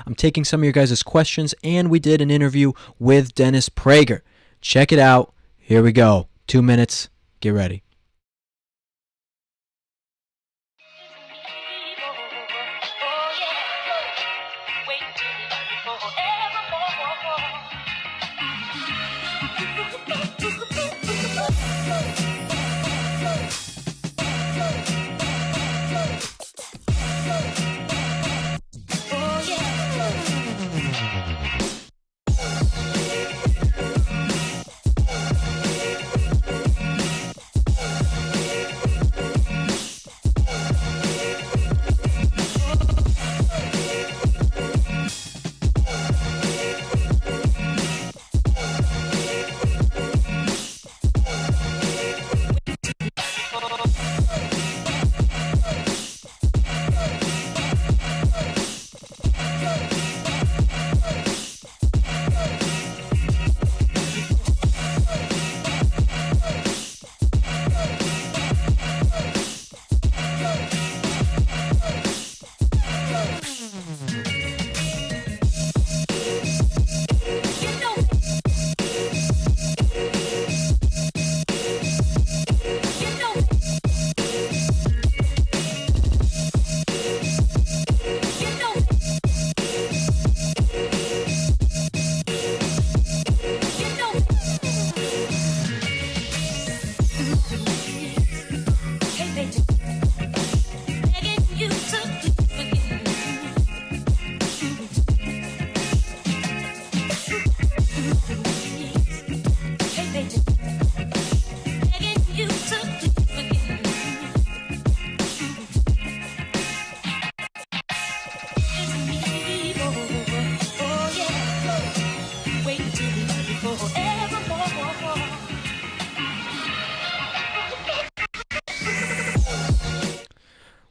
I'm taking some of your guys' questions, and we did an interview with Dennis Prager. Check it out. Here we go. 2 minutes. Get ready.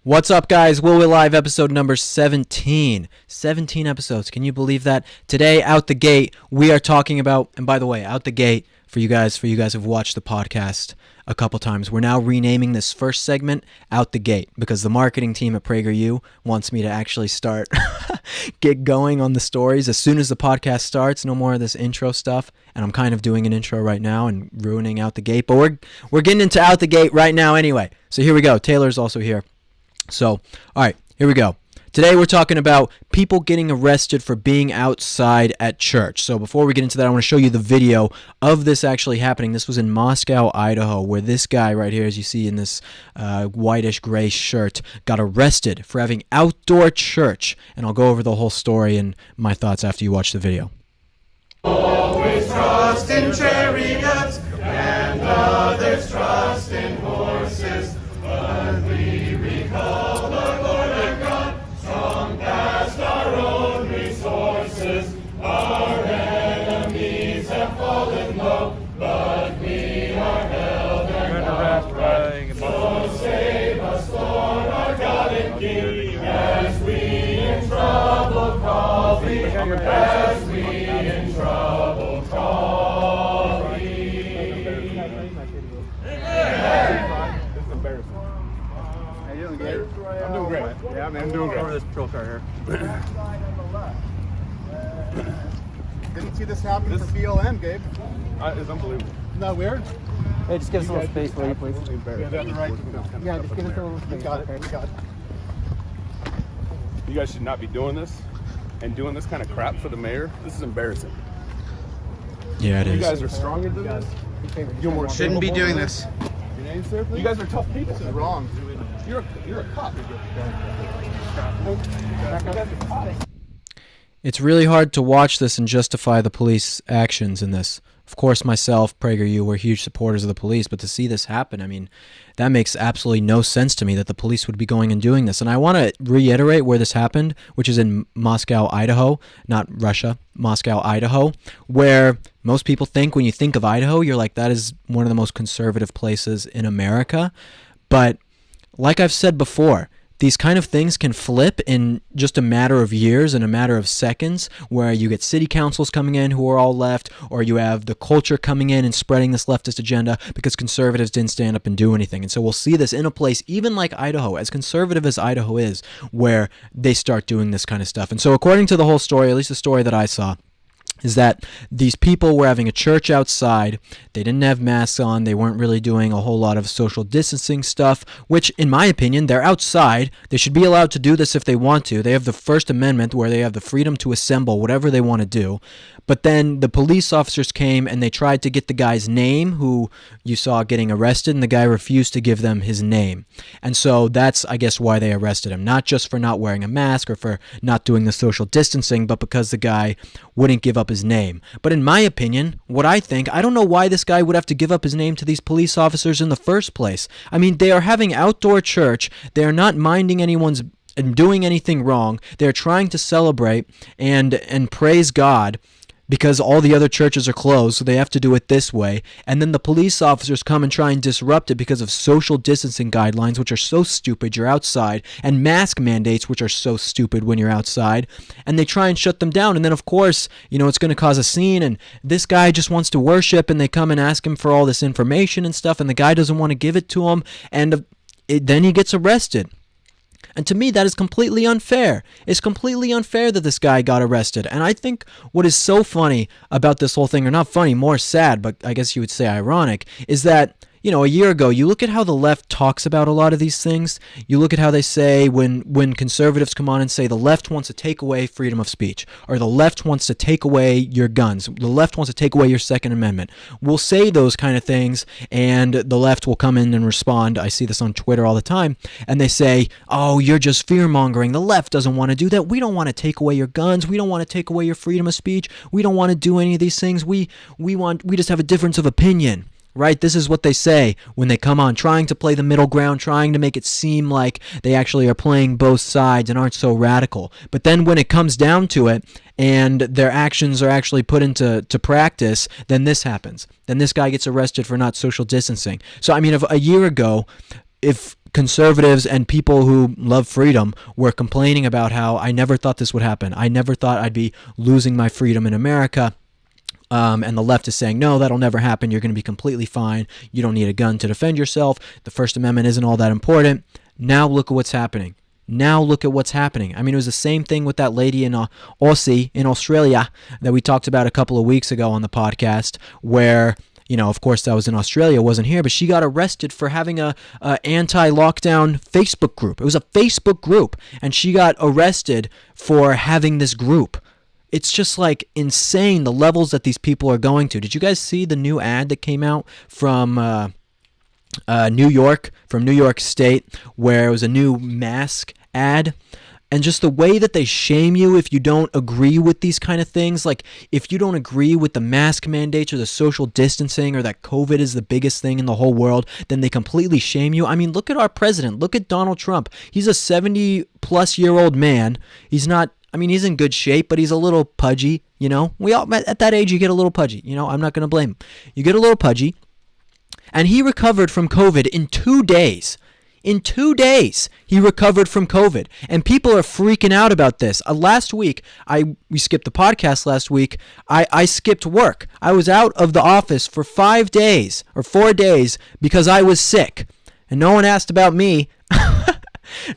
What's up, guys? Will We Live episode number 17. 17 episodes. Can you believe that? Today, out the gate, we are talking about, and by the way, out the gate, for you guys who've watched the podcast a couple times, we're now renaming this first segment Out the Gate because the marketing team at PragerU wants me to actually start get going on the stories as soon as the podcast starts. No more of this intro stuff, and I'm kind of doing an intro right now and ruining Out the Gate, but we're getting into Out the Gate right now anyway. So here we go. Taylor's also here. So, all right, here we go. Today we're talking about people getting arrested for being outside at church. So before we get into that, I want to show you the video of this actually happening. This was in Moscow, Idaho, where this guy right here, as you see in this whitish gray shirt, got arrested for having outdoor church. And I'll go over the whole story and my thoughts after you watch the video. Always trust in chariots and others trust in horses, but we recall the Lord our God, strong past our own resources. Our enemies have fallen low, but we are held and upright. So save us, Lord our God and King, as we in trouble call thee, as we in trouble call thee. This is embarrassing. How you doing, Gabe? I'm doing great. Yeah, man, I'm doing great. Over this patrol car here. Didn't see this happen for BLM, Gabe. It's unbelievable. Isn't that weird? Hey, just give us a little space, will you, please? Yeah, that's right. Yeah, just give us a little space. We got it. We got it. You guys should not be doing this and doing this kind of crap for the mayor. This is embarrassing. Yeah, it You is. guys are stronger than this. You're more Shouldn't be capable doing than this. Your name, sir, please? You guys are tough people. This is wrong. You're a cop. You guys are cops. It's really hard to watch this and justify the police actions in this. Of course, myself, PragerU, we're huge supporters of the police, but to see this happen, I mean, that makes absolutely no sense to me that the police would be going and doing this. And I want to reiterate where this happened, which is in Moscow, Idaho, not Russia, Moscow, Idaho, where most people think when you think of Idaho, you're like, that is one of the most conservative places in America. But like I've said before, these kind of things can flip in just a matter of years, in a matter of seconds, where you get city councils coming in who are all left, or you have the culture coming in and spreading this leftist agenda because conservatives didn't stand up and do anything. And so we'll see this in a place even like Idaho, as conservative as Idaho is, where they start doing this kind of stuff. And so according to the whole story, at least the story that I saw, is that these people were having a church outside. They didn't have masks on. They weren't really doing a whole lot of social distancing stuff, which, in my opinion, they're outside. They should be allowed to do this if they want to. They have the First Amendment where they have the freedom to assemble whatever they want to do. But then the police officers came and they tried to get the guy's name who you saw getting arrested, and the guy refused to give them his name. And so that's, I guess, why they arrested him. Not just for not wearing a mask or for not doing the social distancing, but because the guy wouldn't give up his name. But in my opinion, what I think, I don't know why this guy would have to give up his name to these police officers in the first place. I mean, they are having outdoor church. They are not minding anyone's doing anything wrong. They're trying to celebrate and praise God, because all the other churches are closed, so they have to do it this way. And then the police officers come and try and disrupt it because of social distancing guidelines, which are so stupid, you're outside, and mask mandates, which are so stupid when you're outside. And they try and shut them down. And then, of course, it's going to cause a scene, and this guy just wants to worship, and they come and ask him for all this information and stuff, and the guy doesn't want to give it to him, and then he gets arrested. And to me, that is completely unfair. It's completely unfair that this guy got arrested. And I think what is so funny about this whole thing, or not funny, more sad, but I guess you would say ironic, is that, a year ago, you look at how the left talks about a lot of these things. You look at how they say when conservatives come on and say the left wants to take away freedom of speech, or the left wants to take away your guns, the left wants to take away your Second Amendment. We'll say those kind of things, and the left will come in and respond. I see this on Twitter all the time, and they say, oh, you're just fear-mongering. The left doesn't want to do that. We don't want to take away your guns. We don't want to take away your freedom of speech. We don't want to do any of these things. We just have a difference of opinion. Right? This is what they say when they come on, trying to play the middle ground, trying to make it seem like they actually are playing both sides and aren't so radical. But then when it comes down to it and their actions are actually put into practice, then this happens. Then this guy gets arrested for not social distancing. So, I mean, if a year ago, if conservatives and people who love freedom were complaining about how I never thought this would happen, I never thought I'd be losing my freedom in America, and the left is saying, no, that'll never happen. You're going to be completely fine. You don't need a gun to defend yourself. The First Amendment isn't all that important. Now look at what's happening. I mean, it was the same thing with that lady in Aussie, in Australia, that we talked about a couple of weeks ago on the podcast, where, of course, that was in Australia, wasn't here, but she got arrested for having a anti-lockdown Facebook group. It was a Facebook group, and she got arrested for having this group. It's just like insane the levels that these people are going to. Did you guys see the new ad that came out from New York State, where it was a new mask ad? And just the way that they shame you if you don't agree with these kind of things, like if you don't agree with the mask mandates or the social distancing, or that COVID is the biggest thing in the whole world, then they completely shame you. I mean, look at our president. Look at Donald Trump. He's a 70-plus-year-old man. He's in good shape, but he's a little pudgy, We all, at that age, you get a little pudgy, I'm not going to blame him. You get a little pudgy, and he recovered from COVID in 2 days. In 2 days, he recovered from COVID, and people are freaking out about this. Last week, we skipped the podcast last week. I skipped work. I was out of the office for 5 days or 4 days because I was sick, and no one asked about me.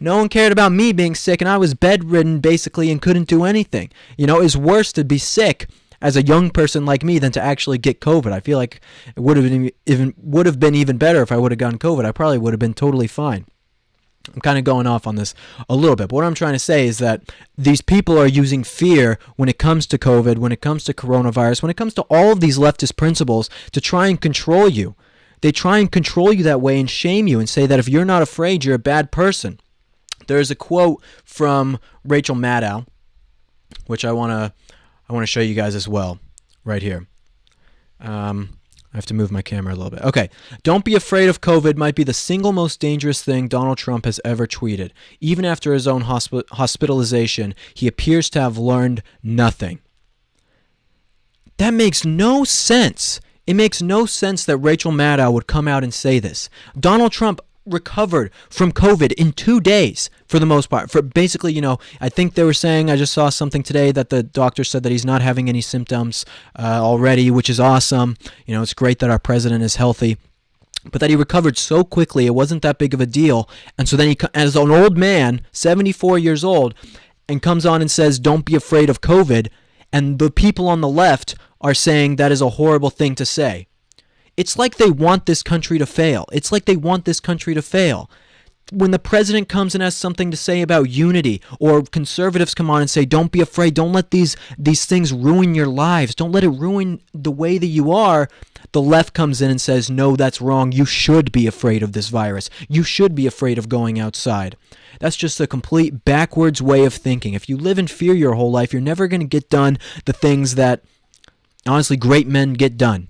No one cared about me being sick, and I was bedridden basically and couldn't do anything. It's worse to be sick as a young person like me than to actually get COVID. I feel like it would have been even better if I would have gotten COVID. I probably would have been totally fine. I'm kind of going off on this a little bit, but what I'm trying to say is that these people are using fear when it comes to COVID, when it comes to coronavirus, when it comes to all of these leftist principles to try and control you. They try and control you that way and shame you and say that if you're not afraid, you're a bad person. There's a quote from Rachel Maddow, which I want to show you guys as well, right here. I have to move my camera a little bit. Okay. Don't be afraid of COVID might be the single most dangerous thing Donald Trump has ever tweeted. Even after his own hospitalization, he appears to have learned nothing. That makes no sense. It makes no sense that Rachel Maddow would come out and say this. Donald Trump recovered from COVID in 2 days for the most part. For basically, I think they were saying, I just saw something today that the doctor said that he's not having any symptoms already, which is awesome. It's great that our president is healthy. But that he recovered so quickly, it wasn't that big of a deal. And so then he, as an old man, 74 years old, and comes on and says, don't be afraid of COVID. And the people on the left are saying that is a horrible thing to say. It's like they want this country to fail. It's like they want this country to fail. When the president comes and has something to say about unity, or conservatives come on and say, don't be afraid, don't let these things ruin your lives, don't let it ruin the way that you are, the left comes in and says, no, that's wrong, you should be afraid of this virus, you should be afraid of going outside. That's just a complete backwards way of thinking. If you live in fear your whole life, you're never going to get done the things that, honestly, great men get done.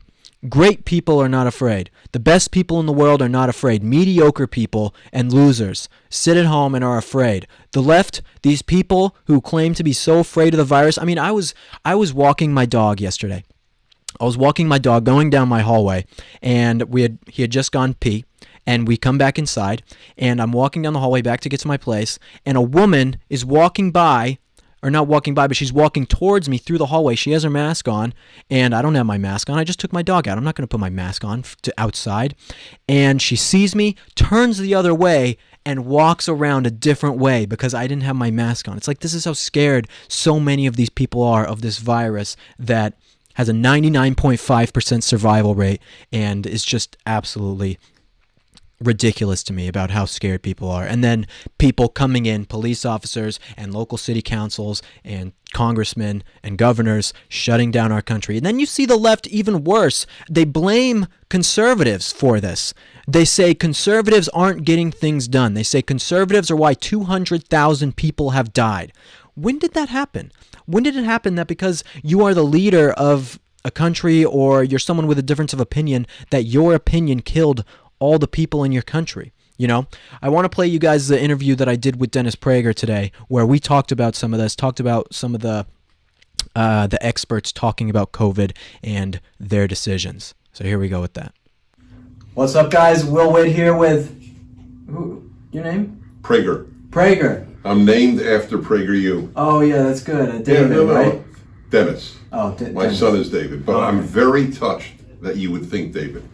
Great people are not afraid. The best people in the world are not afraid. Mediocre people and losers sit at home and are afraid. The left, these people who claim to be so afraid of the virus. I mean, I was walking my dog yesterday. I was walking my dog going down my hallway, and he had just gone pee, and we come back inside, and I'm walking down the hallway back to get to my place, and a woman is walking by, or not walking by, but she's walking towards me through the hallway. She has her mask on, and I don't have my mask on. I just took my dog out. I'm not going to put my mask on to outside. And she sees me, turns the other way, and walks around a different way because I didn't have my mask on. It's like, this is how scared so many of these people are of this virus that has a 99.5% survival rate and is just absolutely ridiculous to me about how scared people are. And then people coming in, police officers and local city councils and congressmen and governors shutting down our country. And then you see the left even worse. They blame conservatives for this. They say conservatives aren't getting things done. They say conservatives are why 200,000 people have died. When did that happen? When did it happen that because you are the leader of a country or you're someone with a difference of opinion, that your opinion killed all the people in your country? I want to play you guys the interview that I did with Dennis Prager today, where we talked about some of this, talked about some of the experts talking about COVID and their decisions. So here we go with that. What's up, guys? Will Witt here with your name? Prager. Prager. I'm named after PragerU. Oh yeah, that's good. David, right? Dennis. Oh, my Dennis. son is David, but I'm very touched that you would think David.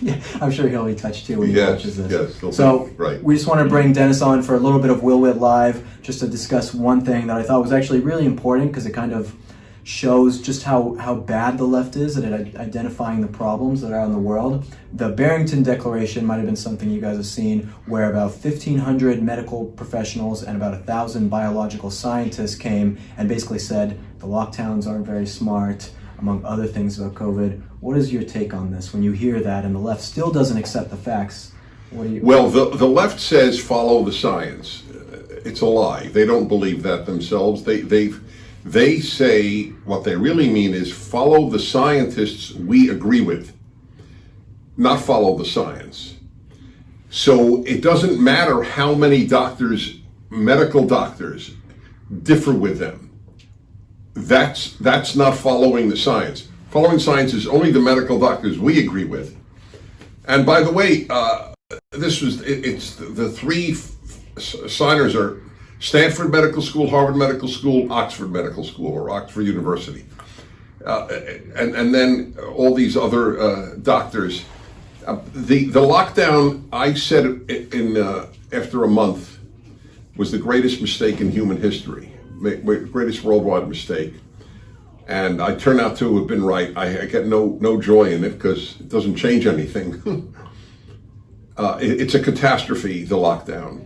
Yeah, I'm sure he'll be touched too when he watches this. Yes. So right. We just want to bring Dennis on for a little bit of Will Witt Live, just to discuss one thing that I thought was actually really important, because it kind of shows just how bad the left is at identifying the problems that are in the world. The Barrington Declaration might have been something you guys have seen, where about 1,500 medical professionals and about 1,000 biological scientists came and basically said the lockdowns aren't very smart, among other things about COVID. What is your take on this when you hear that and the left still doesn't accept the facts? Well, the left says follow the science. It's a lie. They don't believe that themselves. They say what they really mean is follow the scientists we agree with, not follow the science. So it doesn't matter how many doctors, medical doctors, differ with them. That's not following the science. Following science is only the medical doctors we agree with. And by the way, it's the three signers are Stanford Medical School, Harvard Medical School, Oxford Medical School, or Oxford University. And then all these other doctors. The lockdown, I said after a month, was the greatest mistake in human history, greatest worldwide mistake. And I turn out to have been right. I get no joy in it because it doesn't change anything. It's a catastrophe, the lockdown.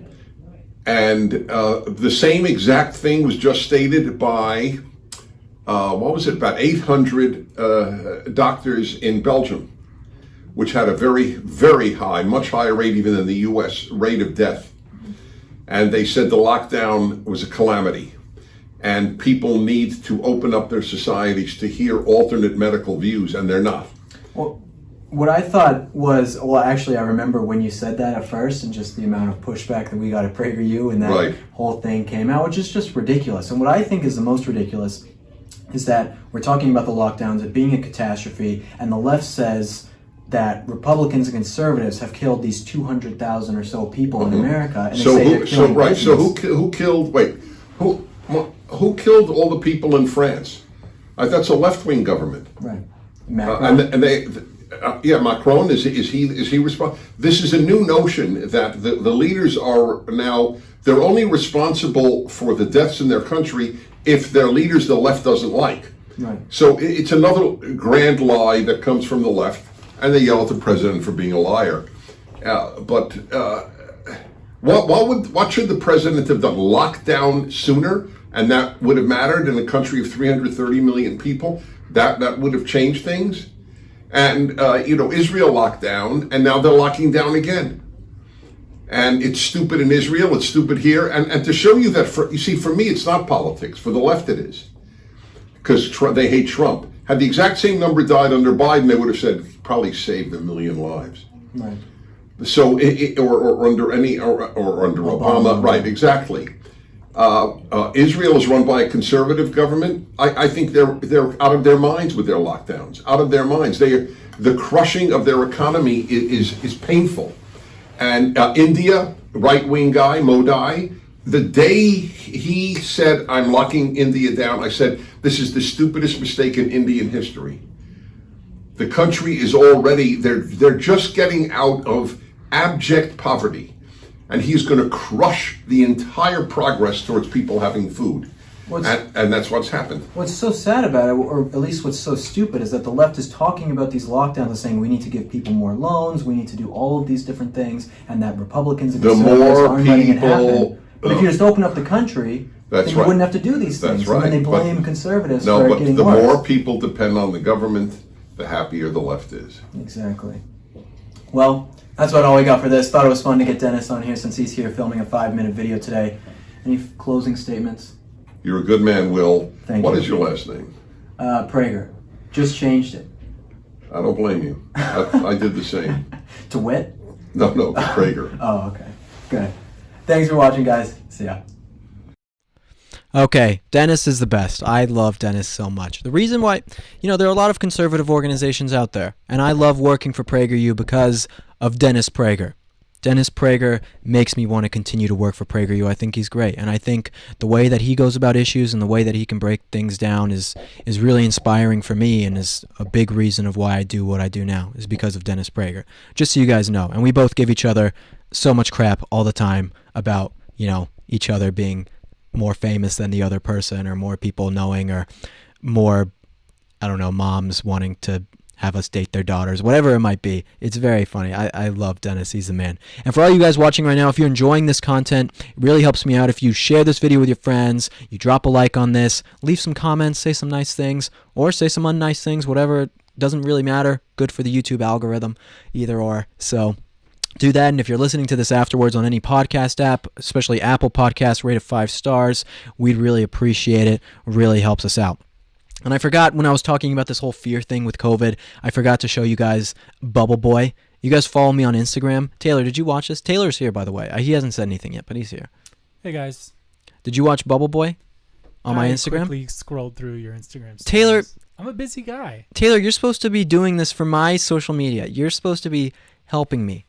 And the same exact thing was just stated by, about 800 doctors in Belgium, which had a very, very high, much higher rate even than the U.S. rate of death. And they said the lockdown was a calamity. And people need to open up their societies to hear alternate medical views, and they're not. Well, what I thought was, actually, I remember when you said that at first, and just the amount of pushback that we got at PragerU, and that whole thing came out, which is just ridiculous. And what I think is the most ridiculous is that we're talking about the lockdowns, it being a catastrophe, and the left says that Republicans and conservatives have killed these 200,000 or so people in America, and they So say they're killing who killed? Wait, who killed all the people in France? That's a left-wing government. Right. Macron. Macron is he responsible? This is a new notion that the leaders are now, they're only responsible for the deaths in their country if their leaders the left doesn't like. Right. So it's another grand lie that comes from the left, and they yell at the president for being a liar. What should the president have done? Lockdown sooner, and that would have mattered in a country of 330 million people. That would have changed things. And Israel locked down, and now they're locking down again. And it's stupid in Israel, it's stupid here. And to show you that, for me, it's not politics. For the left, it is. Because they hate Trump. Had the exact same number died under Biden, they would have said, probably saved 1 million lives. Right. So, or under Obama, right, exactly. Israel is run by a conservative government. I think they're out of their minds with their lockdowns. Out of their minds. The crushing of their economy is painful. And India, right-wing guy, Modi, the day he said, I'm locking India down, I said, this is the stupidest mistake in Indian history. The country is already, they're just getting out of abject poverty. And he's going to crush the entire progress towards people having food. And that's what's happened. What's so sad about it, or at least what's so stupid, is that the left is talking about these lockdowns and saying we need to give people more loans, we need to do all of these different things, and that Republicans and conservatives aren't letting it happen. But if you just open up the country, then you wouldn't have to do these things. Right. And then they blame conservatives for it getting worse. No, but the more worse. people depend on the government, the happier the left is. Exactly. Well, that's about all we got for this. Thought it was fun to get Dennis on here since he's here filming a 5-minute video today. Any closing statements? You're a good man, Will. Thank What you. is your last name? Prager. Just changed it. I don't blame you. I did the same. To WITT? No, Prager. Oh, okay. Good. Thanks for watching, guys. See ya. Okay, Dennis is the best. I love Dennis so much. The reason why, there are a lot of conservative organizations out there, and I love working for PragerU because of Dennis Prager. Dennis Prager makes me want to continue to work for PragerU. I think he's great, and I think the way that he goes about issues and the way that he can break things down is really inspiring for me, and is a big reason of why I do what I do now, is because of Dennis Prager. Just so you guys know, and we both give each other so much crap all the time about, each other being more famous than the other person, or more people knowing, or more, moms wanting to have us date their daughters, whatever it might be. It's very funny. I love Dennis. He's the man. And for all you guys watching right now, if you're enjoying this content, it really helps me out if you share this video with your friends, you drop a like on this, leave some comments, say some nice things, or say some unnice things, whatever. It doesn't really matter. Good for the YouTube algorithm, either or. So do that. And if you're listening to this afterwards on any podcast app, especially Apple Podcasts, rate it 5 stars. We'd really appreciate it. It really helps us out. And I forgot, when I was talking about this whole fear thing with COVID, I forgot to show you guys Bubble Boy. You guys follow me on Instagram. Taylor, did you watch this? Taylor's here, by the way. He hasn't said anything yet, but he's here. Hey, guys. Did you watch Bubble Boy on my Instagram? I quickly scrolled through your Instagram stories. Taylor, I'm a busy guy. Taylor, you're supposed to be doing this for my social media. You're supposed to be helping me.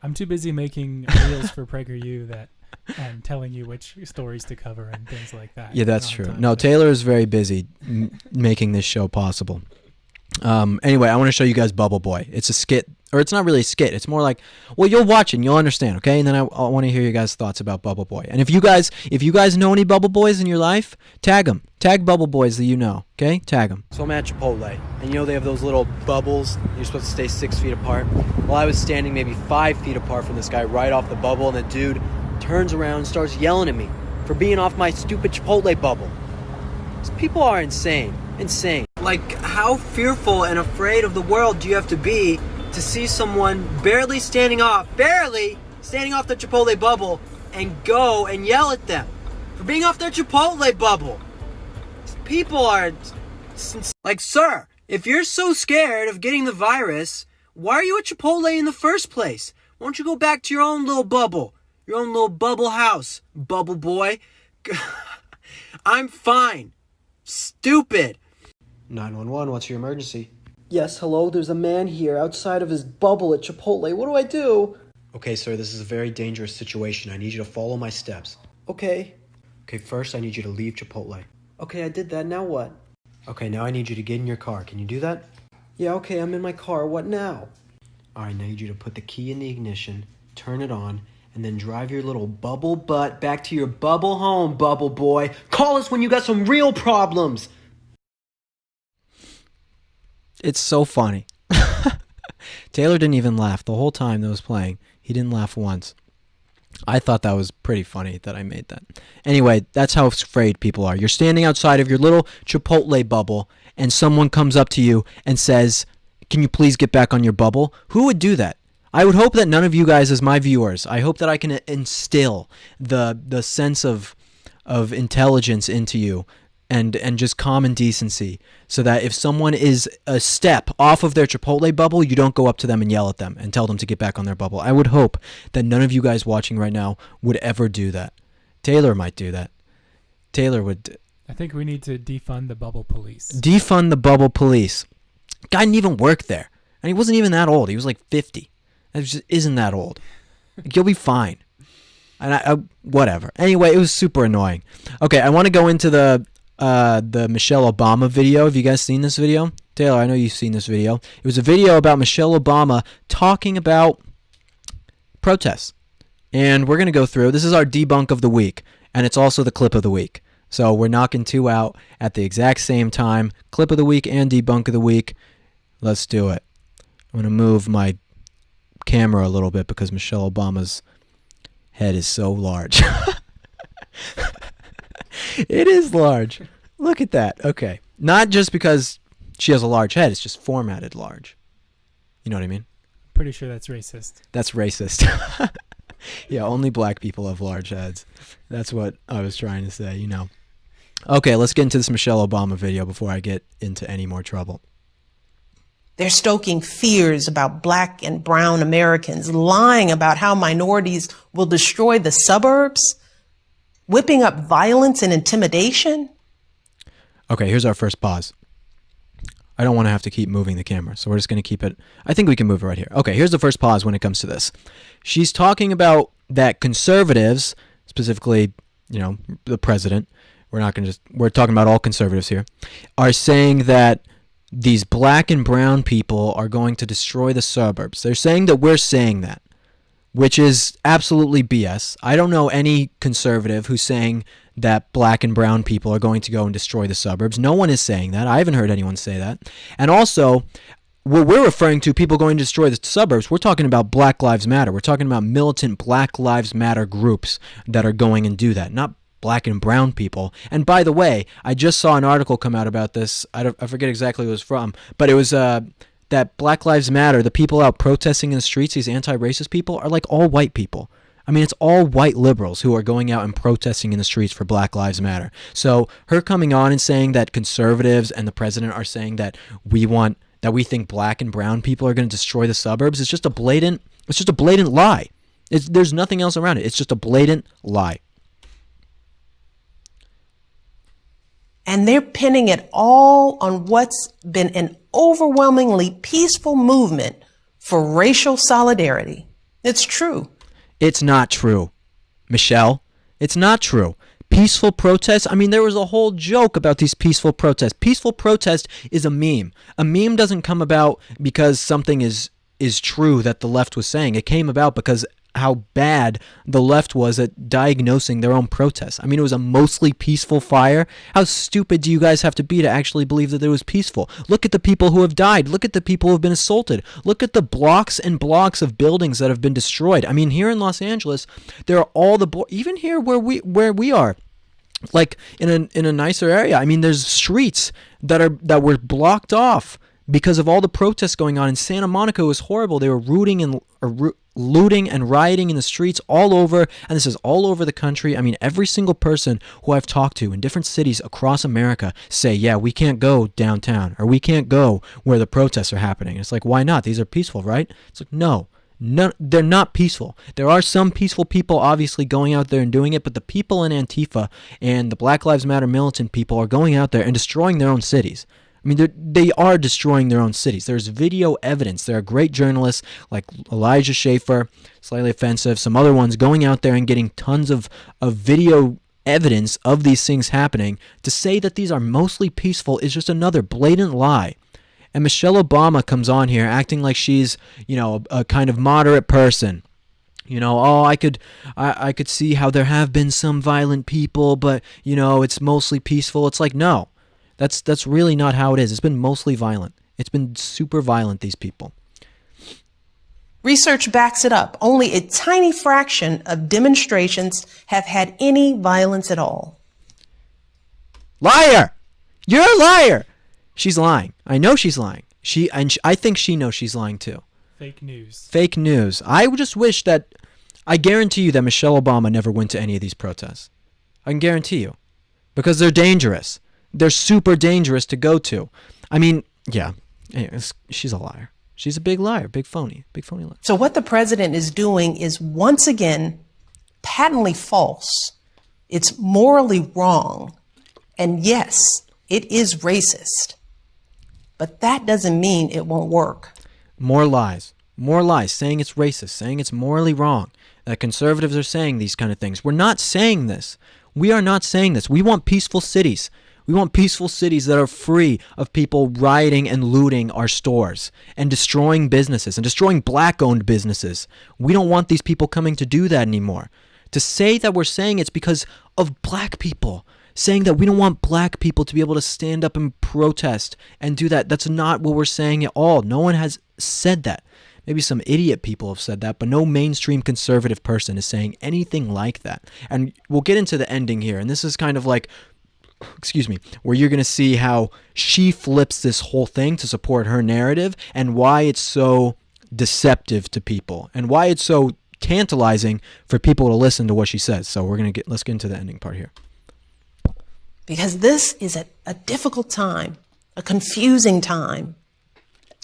I'm too busy making reels for PragerU and telling you which stories to cover and things like that. Yeah, that's true. No, Taylor is very busy making this show possible. Anyway, I want to show you guys Bubble Boy. It's a skit, or it's not really a skit. It's more like, well, you'll watch it and you'll understand, okay? And then I want to hear you guys' thoughts about Bubble Boy. And if you guys know any Bubble Boys in your life, tag them. Tag Bubble Boys that you know, okay? Tag them. So I'm at Chipotle, and they have those little bubbles. You're supposed to stay 6 feet apart. Well, I was standing maybe 5 feet apart from this guy right off the bubble, and the dude turns around and starts yelling at me for being off my stupid Chipotle bubble. These people are insane. Like, how fearful and afraid of the world do you have to be to see someone barely standing off the Chipotle bubble and go and yell at them for being off their Chipotle bubble? These people are like, sir, if you're so scared of getting the virus, why are you at Chipotle in the first place? Why don't you go back to your own little bubble? Your own little bubble house, Bubble Boy. I'm fine. Stupid. 911, what's your emergency? Yes, hello, there's a man here outside of his bubble at Chipotle. What do I do? Okay, sir, this is a very dangerous situation. I need you to follow my steps. Okay. Okay, first I need you to leave Chipotle. Okay, I did that. Now what? Okay, now I need you to get in your car. Can you do that? Yeah, okay, I'm in my car. What now? Alright, now I need you to put the key in the ignition, turn it on, and then drive your little bubble butt back to your bubble home, bubble boy. Call us when you got some real problems. It's so funny. Taylor didn't even laugh the whole time that was playing. He didn't laugh once. I thought that was pretty funny that I made that. Anyway, that's how afraid people are. You're standing outside of your little Chipotle bubble, and someone comes up to you and says, "Can you please get back on your bubble?" Who would do that? I would hope that none of you guys, as my viewers, I hope that I can instill the sense of intelligence into you, and just common decency, so that if someone is a step off of their Chipotle bubble, you don't go up to them and yell at them and tell them to get back on their bubble. I would hope that none of you guys watching right now would ever do that. Taylor might do that. Taylor would. I think we need to defund the bubble police. Defund the bubble police. Guy didn't even work there, and he wasn't even that old. He was like 50. That just isn't that old. You'll be fine. And I whatever. Anyway, it was super annoying. Okay, I want to go into the Michelle Obama video. Have you guys seen this video? Taylor, I know you've seen this video. It was a video about Michelle Obama talking about protests. And we're going to go through. This is our debunk of the week, and it's also the clip of the week. So we're knocking two out at the exact same time. Clip of the week and debunk of the week. Let's do it. I'm going to move my camera a little bit because Michelle Obama's head is so large. It is large. Look at that. Okay. Not just because she has a large head. It's just formatted large. You know what I mean? Pretty sure that's racist. That's racist. Yeah, only black people have large heads. That's what I was trying to say, you know. Okay, let's get into this Michelle Obama video before I get into any more trouble. They're stoking fears about black and brown Americans, lying about how minorities will destroy the suburbs, whipping up violence and intimidation. Okay, here's our first pause. I don't want to have to keep moving the camera, so we're just going to keep it. I think we can move it right here. Okay, here's the first pause when it comes to this. She's talking about that conservatives, specifically, you know, the president, we're talking about all conservatives here, are saying that these black and brown people are going to destroy the suburbs. They're saying that we're saying that, which is absolutely BS. I don't know any conservative who's saying that black and brown people are going to go and destroy the suburbs. No one is saying that. I haven't heard anyone say that. And also, what we're referring to, people going to destroy the suburbs, we're talking about Black Lives Matter. We're talking about militant Black Lives Matter groups that are going and do that, not black and brown people. And by the way, I just saw an article come out about this. I forget exactly who it was from, but it was that Black Lives Matter, the people out protesting in the streets, these anti-racist people, are like all white people. I mean, it's all white liberals who are going out and protesting in the streets for Black Lives Matter. So her coming on and saying that conservatives and the president are saying that we think black and brown people are going to destroy the suburbs, it's just a blatant lie. There's nothing else around it. It's just a blatant lie. And they're pinning it all on what's been an overwhelmingly peaceful movement for racial solidarity. It's true. It's not true, Michelle. It's not true. Peaceful protests, I mean, there was a whole joke about these peaceful protests. Peaceful protest is a meme. A meme doesn't come about because something is true that the left was saying. It came about because how bad the left was at diagnosing their own protests. I mean, it was a mostly peaceful fire. How stupid do you guys have to be to actually believe that it was peaceful? Look at the people who have died. Look at the people who have been assaulted. Look at the blocks and blocks of buildings that have been destroyed. I mean, here in Los Angeles, there are all even here where we are, like in a nicer area. I mean, there's streets that were blocked off because of all the protests going on. In Santa Monica, it was horrible. They were looting and rioting in the streets all over, and this is all over the country. I mean, every single person who I've talked to in different cities across America say, yeah, we can't go downtown, or we can't go where the protests are happening. It's like, why not? These are peaceful, right? It's like, no, they're not peaceful. There are some peaceful people obviously going out there and doing it, but the people in Antifa and the Black Lives Matter militant people are going out there and destroying their own cities. I mean, they are destroying their own cities. There's video evidence. There are great journalists like Elijah Schaffer, slightly offensive, some other ones going out there and getting tons of video evidence of these things happening. To say that these are mostly peaceful is just another blatant lie. And Michelle Obama comes on here acting like she's, a kind of moderate person. I could see how there have been some violent people, but, it's mostly peaceful. It's like, no, that's really not how it is. It's been mostly violent. It's been super violent, these people. Research backs it up. Only a tiny fraction of demonstrations have had any violence at all. Liar! You're a liar! She's lying. I know she's lying. I think she knows she's lying too. Fake news. Fake news. I just wish that, I guarantee you that Michelle Obama never went to any of these protests. I can guarantee you. Because they're dangerous. They're super dangerous to go to. I mean, yeah. Anyways, she's a liar. She's a big liar, big phony liar. So what the president is doing is once again patently false. It's morally wrong. And yes, it is racist. But that doesn't mean it won't work. More lies, saying it's racist, saying it's morally wrong, that conservatives are saying these kind of things. We're not saying this. We are not saying this. We want peaceful cities. We want peaceful cities that are free of people rioting and looting our stores and destroying businesses and destroying black-owned businesses. We don't want these people coming to do that anymore. To say that we're saying it's because of black people, saying that we don't want black people to be able to stand up and protest and do that, that's not what we're saying at all. No one has said that. Maybe some idiot people have said that, but no mainstream conservative person is saying anything like that. And we'll get into the ending here, and this is kind of like, where you're going to see how she flips this whole thing to support her narrative and why it's so deceptive to people and why it's so tantalizing for people to listen to what she says. So let's get into the ending part here. Because this is a difficult time, a confusing time.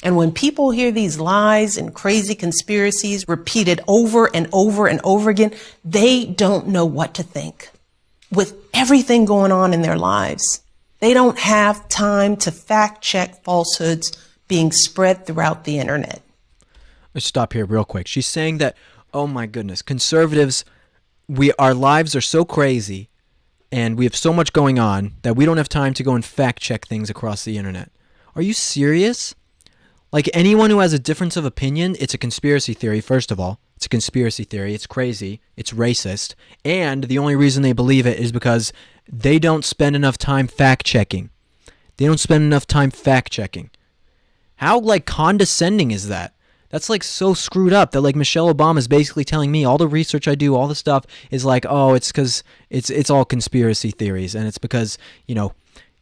And when people hear these lies and crazy conspiracies repeated over and over and over again, they don't know what to think. With everything going on in their lives, they don't have time to fact check falsehoods being spread throughout the internet. Let's stop here real quick. She's saying that, oh my goodness, conservatives, our lives are so crazy and we have so much going on that we don't have time to go and fact check things across the internet. Are you serious? Like, anyone who has a difference of opinion, it's a conspiracy theory, first of all. It's a conspiracy theory. It's crazy. It's racist. And the only reason they believe it is because they don't spend enough time fact-checking. They don't spend enough time fact-checking. How, condescending is that? That's, so screwed up that, Michelle Obama is basically telling me all the research I do, all the stuff is it's because it's all conspiracy theories. And it's because,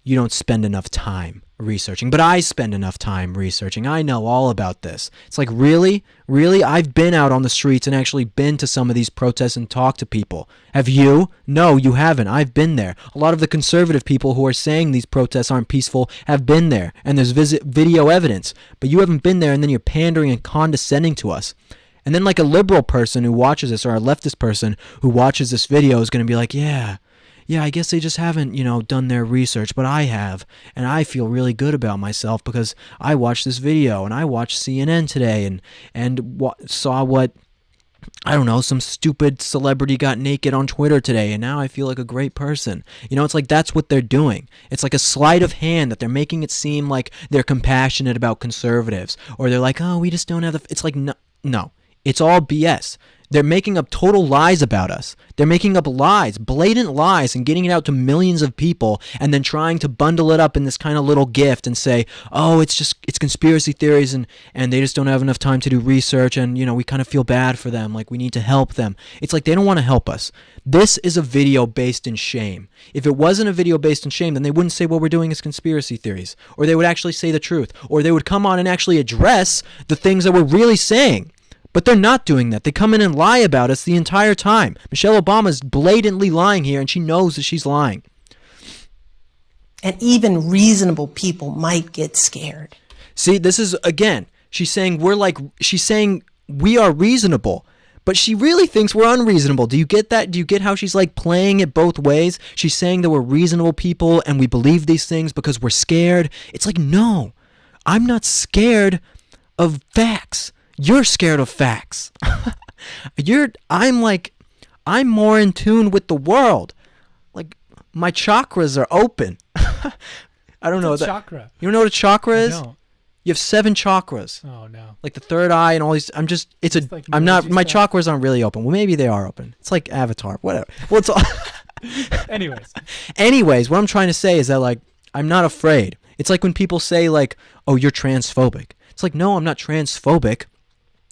you don't spend enough time researching. But I spend enough time researching. I know all about this. It's like, really? Really? I've been out on the streets and actually been to some of these protests and talked to people. Have you? No, you haven't. I've been there. A lot of the conservative people who are saying these protests aren't peaceful have been there. And there's video evidence. But you haven't been there, and then you're pandering and condescending to us. And then a liberal person who watches this, or a leftist person who watches this video is going to be like, yeah, I guess they just haven't, done their research, but I have, and I feel really good about myself because I watched this video, and I watched CNN today, and saw what, I don't know, some stupid celebrity got naked on Twitter today, and now I feel like a great person. It's like that's what they're doing. It's like a sleight of hand that they're making it seem like they're compassionate about conservatives, or they're like, oh, we just don't have the... It's like, no, it's all BS. They're making up total lies about us. They're making up lies, blatant lies, and getting it out to millions of people, and then trying to bundle it up in this kind of little gift and say, oh, it's conspiracy theories, and they just don't have enough time to do research, and, we kind of feel bad for them, like we need to help them. It's like they don't want to help us. This is a video based in shame. If it wasn't a video based in shame, then they wouldn't say what we're doing is conspiracy theories, or they would actually say the truth, or they would come on and actually address the things that we're really saying. But they're not doing that. They come in and lie about us the entire time. Michelle Obama's blatantly lying here, and she knows that she's lying. And even reasonable people might get scared. See, this is, again, she's saying we are reasonable. But she really thinks we're unreasonable. Do you get that? Do you get how she's like playing it both ways? She's saying that we're reasonable people and we believe these things because we're scared. It's like, no, I'm not scared of facts. You're scared of facts. I'm more in tune with the world. Like, my chakras are open. I don't know. What's a chakra? You don't know what a chakra I is? don't. You have 7 chakras. Oh no. Like the third eye and all these. Like I'm not, nerdy my stuff. chakras aren't really open. Well, maybe they are open. It's like Avatar, whatever. Well, it's all. Anyways, What I'm trying to say is that, like, I'm not afraid. It's like when people say, like, oh, you're transphobic. It's like, no, I'm not transphobic.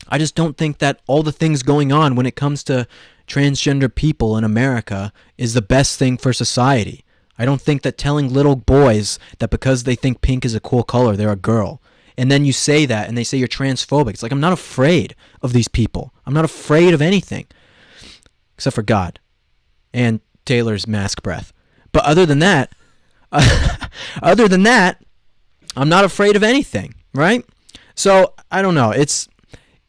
I just don't think that all the things going on when it comes to transgender people in America is the best thing for society. I don't think that telling little boys that because they think pink is a cool color, they're a girl. And then you say that and they say you're transphobic. It's like, I'm not afraid of these people. I'm not afraid of anything. Except for God. And Taylor's mask breath. But other than that, I'm not afraid of anything, right? So, I don't know.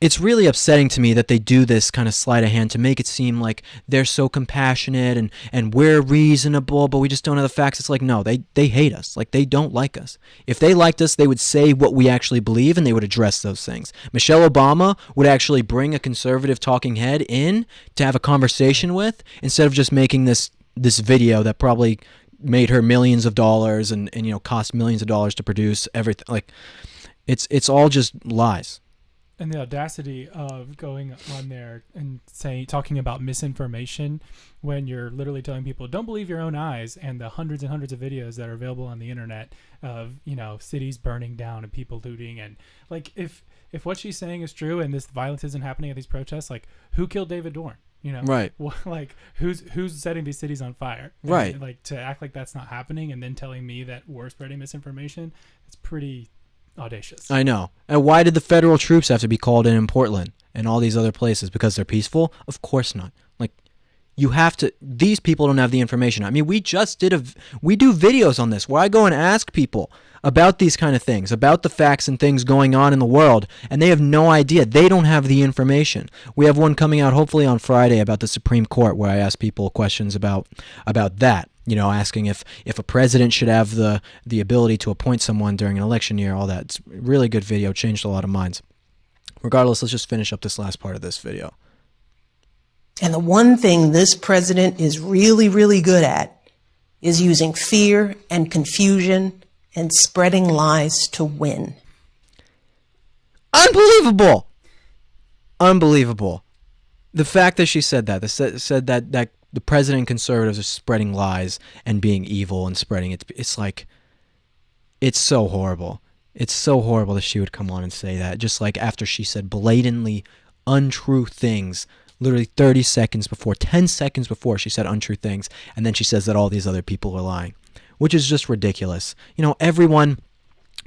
It's really upsetting to me that they do this kind of sleight of hand to make it seem like they're so compassionate and we're reasonable, but we just don't have the facts. It's like, no, they hate us. Like, they don't like us. If they liked us, they would say what we actually believe and they would address those things. Michelle Obama would actually bring a conservative talking head in to have a conversation with, instead of just making this video that probably made her millions of dollars and cost millions of dollars to produce everything. Like, it's all just lies. And the audacity of going on there and talking about misinformation when you're literally telling people don't believe your own eyes, and the hundreds and hundreds of videos that are available on the internet of cities burning down and people looting, and like if what she's saying is true and this violence isn't happening at these protests, like who killed David Dorn? Right. Like who's setting these cities on fire? And, right. like, to act like that's not happening and then telling me that we're spreading misinformation, it's pretty audacious. I know. And why did the federal troops have to be called in Portland and all these other places? Because they're peaceful? Of course not. Like, you have to. These people don't have the information. I mean, we do videos on this where I go and ask people about these kind of things, about the facts and things going on in the world, and they have no idea. They don't have the information. We have one coming out hopefully on Friday about the Supreme Court, where I ask people questions about that. Asking if a president should have the ability to appoint someone during an election year, all that. It's a really good video, changed a lot of minds. Regardless, let's just finish up this last part of this video. And the one thing this president is really, really good at is using fear and confusion and spreading lies to win. Unbelievable! Unbelievable. The fact that she said that, said that the president and conservatives are spreading lies and being evil and spreading it. It's like, it's so horrible. It's so horrible that she would come on and say that, just like after she said blatantly untrue things, literally 30 seconds before, 10 seconds before she said untrue things, and then she says that all these other people are lying, which is just ridiculous. Everyone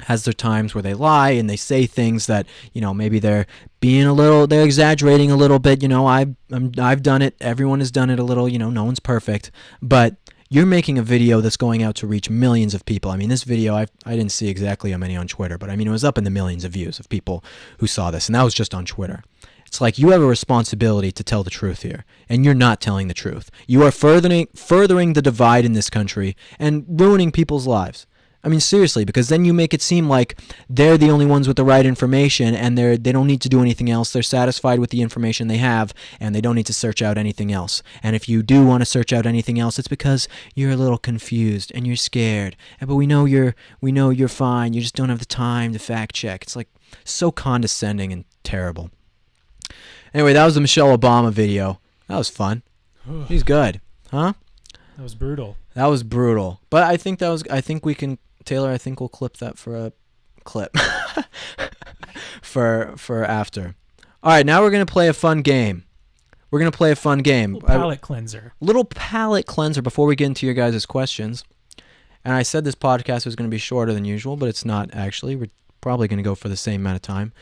has their times where they lie and they say things that, maybe they're exaggerating a little bit. I've done it. Everyone has done it a little, no one's perfect, but you're making a video that's going out to reach millions of people. I mean, this video, I didn't see exactly how many on Twitter, but I mean, it was up in the millions of views of people who saw this, and that was just on Twitter. It's like, you have a responsibility to tell the truth here, and you're not telling the truth. You are furthering the divide in this country and ruining people's lives. I mean, seriously, because then you make it seem like they're the only ones with the right information and they don't need to do anything else. They're satisfied with the information they have and they don't need to search out anything else. And if you do want to search out anything else, it's because you're a little confused and you're scared. But we know you're fine. You just don't have the time to fact check. It's like so condescending and terrible. Anyway, that was the Michelle Obama video. That was fun. He's good. Huh? That was brutal. That was brutal. But I think we can, Taylor, I think we'll clip that for a clip for after. All right, now we're going to play a fun game. Little palate cleanser before we get into your guys' questions. And I said this podcast was going to be shorter than usual, but it's not actually. We're probably going to go for the same amount of time.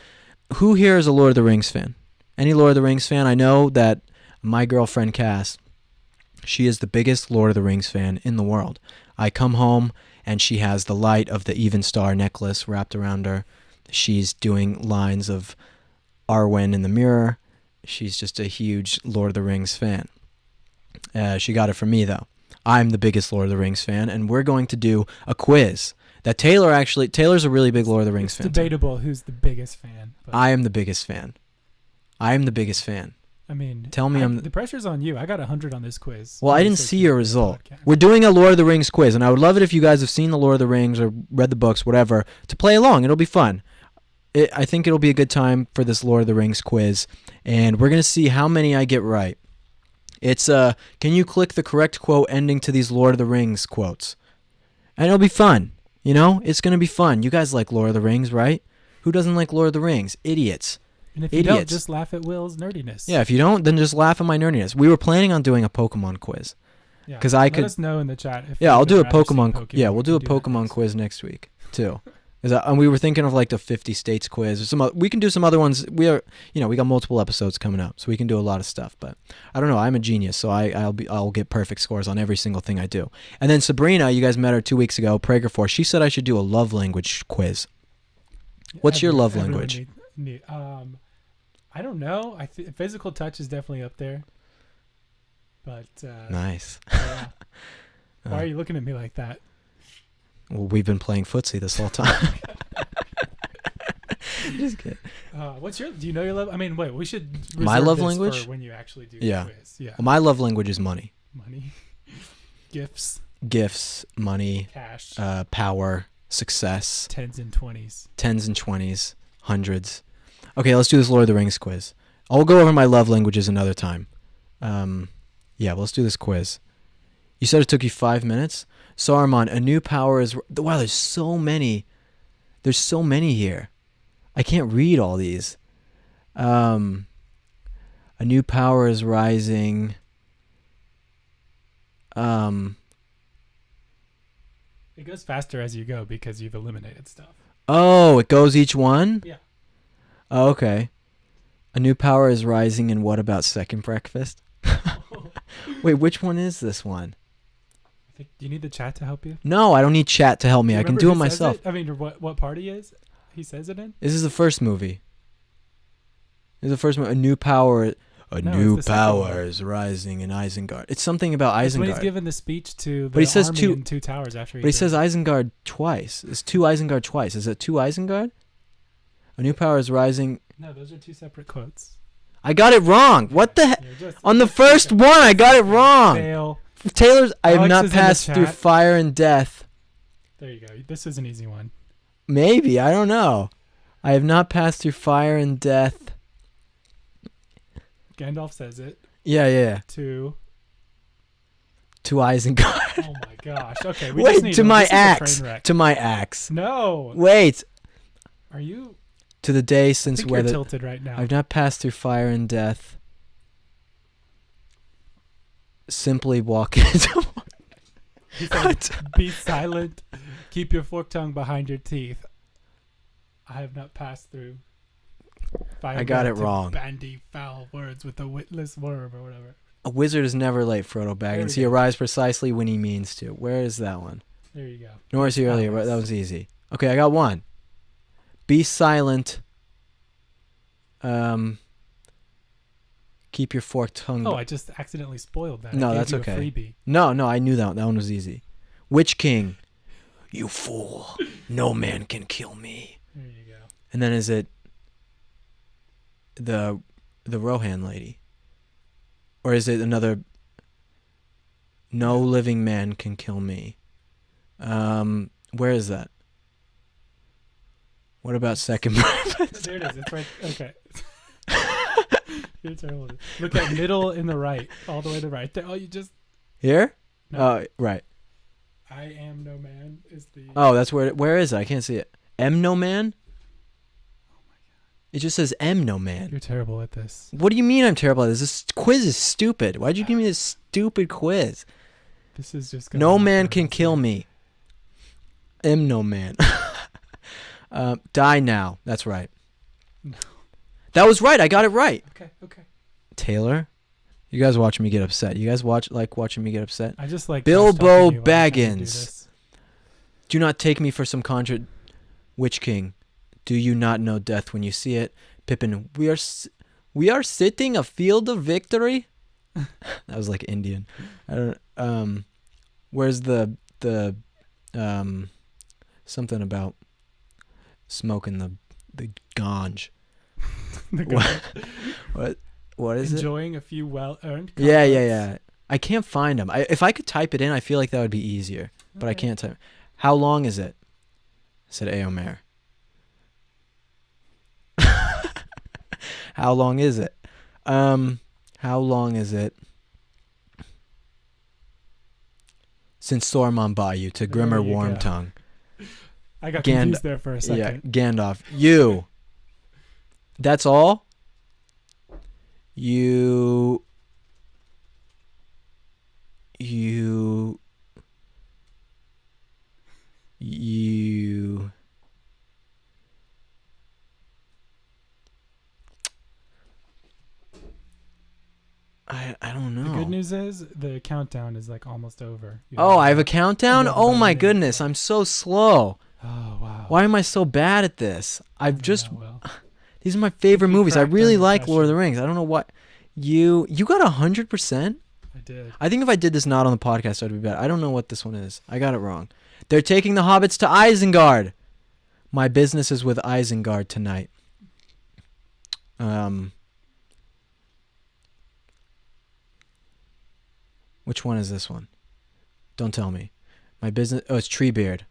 Who here is a Lord of the Rings fan? Any Lord of the Rings fan? I know that my girlfriend Cass, she is the biggest Lord of the Rings fan in the world. I come home and she has the light of the Even Star necklace wrapped around her. She's doing lines of Arwen in the mirror. She's just a huge Lord of the Rings fan. She got it from me, though. I'm the biggest Lord of the Rings fan, and we're going to do a quiz. That Taylor's a really big Lord of the Rings fan. It's debatable who's the biggest fan. But I am the biggest fan. I am the biggest fan. I mean, Tell me the pressure's on you. I got 100 on this quiz. Well, I didn't see your result. We're doing a Lord of the Rings quiz, and I would love it if you guys have seen the Lord of the Rings or read the books, whatever, to play along. It'll be fun. I think it'll be a good time for this Lord of the Rings quiz, and we're going to see how many I get right. It's, can you click the correct quote ending to these Lord of the Rings quotes? And it'll be fun. You know, it's going to be fun. You guys like Lord of the Rings, right? Who doesn't like Lord of the Rings? Idiots. And if you don't, just laugh at Will's nerdiness. Yeah, if you don't, then just laugh at my nerdiness. We were planning on doing a Pokemon quiz. Yeah, because let us know in the chat. Yeah, I'll do a Pokemon. Yeah, we'll do a Pokemon quiz next week too. And we were thinking of like the 50 states quiz or some. We can do some other ones. We got multiple episodes coming up, so we can do a lot of stuff. But I don't know. I'm a genius, so I'll get perfect scores on every single thing I do. And then Sabrina, you guys met her 2 weeks ago, Prager Force. She said I should do a love language quiz. What's your love language? I don't know. Physical touch is definitely up there. But nice. Yeah. Why are you looking at me like that? Well, we've been playing footsie this whole time. Just kidding. Do you know your love? I mean, wait, we should reserve my love this language for when you actually do yeah. the quiz. Yeah. Well, my love language is money. Money. Gifts, money, cash, power, success. 10s and 20s. 10s and 20s, hundreds. Okay, let's do this Lord of the Rings quiz. I'll go over my love languages another time. Yeah, let's do this quiz. You said it took you 5 minutes? Saruman, a new power is... Wow, there's so many. There's so many here. I can't read all these. A new power is rising. It goes faster as you go because you've eliminated stuff. Oh, it goes each one? Yeah. Oh, okay. A new power is rising, and what about second breakfast? Wait, which one is this one? Do you need the chat to help you? No, I don't need chat to help me. I can do it myself. I mean, what part he says it in? This is the first movie. This is the first movie. A new power... new power is rising in Isengard. It's something about Isengard. When he's given the speech to the army in Two Towers after he... But he says Isengard twice. It's two Isengard twice. Is it two Isengard? A new power is rising... No, those are two separate quotes. I got it wrong. What the heck? On the first one, I got it wrong. Fail. Taylor's... I have not passed through fire and death. There you go. This is an easy one. Maybe. I don't know. I have not passed through fire and death. Gandalf says it. Yeah. To Isengard. Oh my gosh. Okay. Wait, to my axe. To my axe. No. Wait. Are you... To the day since I think you're tilted right now. I've not passed through fire and death. Simply walk into... He said, be silent. Keep your forked tongue behind your teeth. I have not passed through fire. I got it wrong. Bandy foul words with a witless worm or whatever. A wizard is never late, Frodo Baggins. He arrives precisely when he means to. Where is that one? There you go. Nor is he earlier. Right? That was easy. Okay, I got one. Be silent. Keep your forked tongue. Oh, I just accidentally spoiled that. No, that's okay. No, I knew that. That one was easy. Witch King. You fool. No man can kill me. There you go. And then is it the Rohan lady? Or is it another... No living man can kill me. Where is that? What about second breakfast? There it is. It's right. Okay. You're terrible. Look at middle in the right. All the way to the right. Oh, you just... Here? No. Oh, right. I am no man is the... Oh, that's where is it? I can't see it. M no man? Oh my god. It just says M no man. You're terrible at this. What do you mean I'm terrible at this? This quiz is stupid. Why'd you give me this stupid quiz? This is just... No man can kill me. M no man. Die now. That's right. No. That was right. I got it right. Okay. Taylor, you guys watching me get upset. You guys like watching me get upset? I just like Bilbo Baggins. Do not take me for some Witch King. Do you not know death when you see it? Pippin, We are sitting a field of victory. That was like Indian. I don't. Where's the something about smoking the ganj? What is Enjoying a few well-earned. it? Yeah. I can't find them. If I could type it in, I feel like that would be easier. But I can't type. How long is it? Said Aomer. How long is it? How long is it since Saruman Bayou to Grimmer There you go. Wormtongue? I got confused there for a second. Yeah, Gandalf. You. That's all? You. I don't know. The good news is the countdown is like almost over. You Oh, I have a countdown? Yeah, Oh about a my minute. goodness, I'm so slow. Oh wow. Why am I so bad at this? I've just Yeah, well, these are my favorite You movies. I cracked really under like Lord of the pressure. Rings. I don't know what you got 100%. I did. I think if I did this not on the podcast, I'd be better. I don't know what this one is. I got it wrong. They're taking the hobbits to Isengard. My business is with Isengard tonight. Which one is this one? Don't tell me. My business. Oh, it's Treebeard.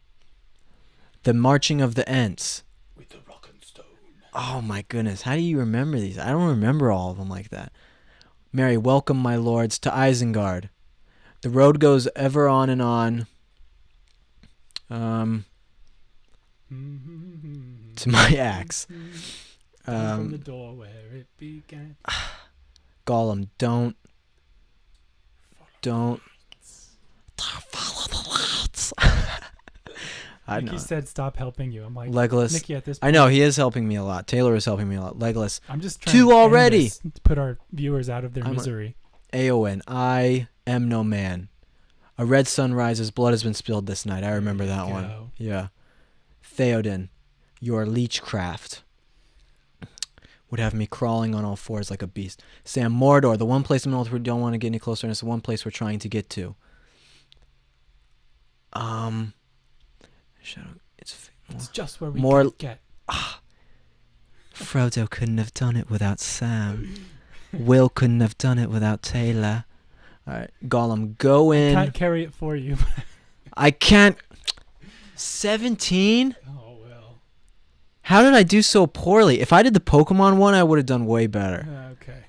The Marching of the Ents. With the rock and stone. Oh my goodness. How do you remember these? I don't remember all of them like that. Mary, welcome, my lords, to Isengard. The road goes ever on and on. To my axe. From the door where it began. Gollum, don't follow the lights. I know. He said stop helping you. I'm like, Legolas. Nikki, at this point, I know he is helping me a lot. Taylor is helping me a lot. Legolas. I'm just trying Two to end already. this to put our viewers out of their I'm a- misery. Eowyn, I am no man. A red sun rises, blood has been spilled this night. I remember There that you one. go. Yeah. Theoden, your leechcraft would have me crawling on all fours like a beast. Sam, Mordor, the one place in North we don't want to get any closer, and it's the one place we're trying to get to. Shadow, It's just where we more- could get. Frodo couldn't have done it without Sam. Will couldn't have done it without Taylor. All right, Gollum, go in. Can't carry it for you. I can't. 17? Oh well. How did I do so poorly? If I did the Pokemon one, I would have done way better. Okay.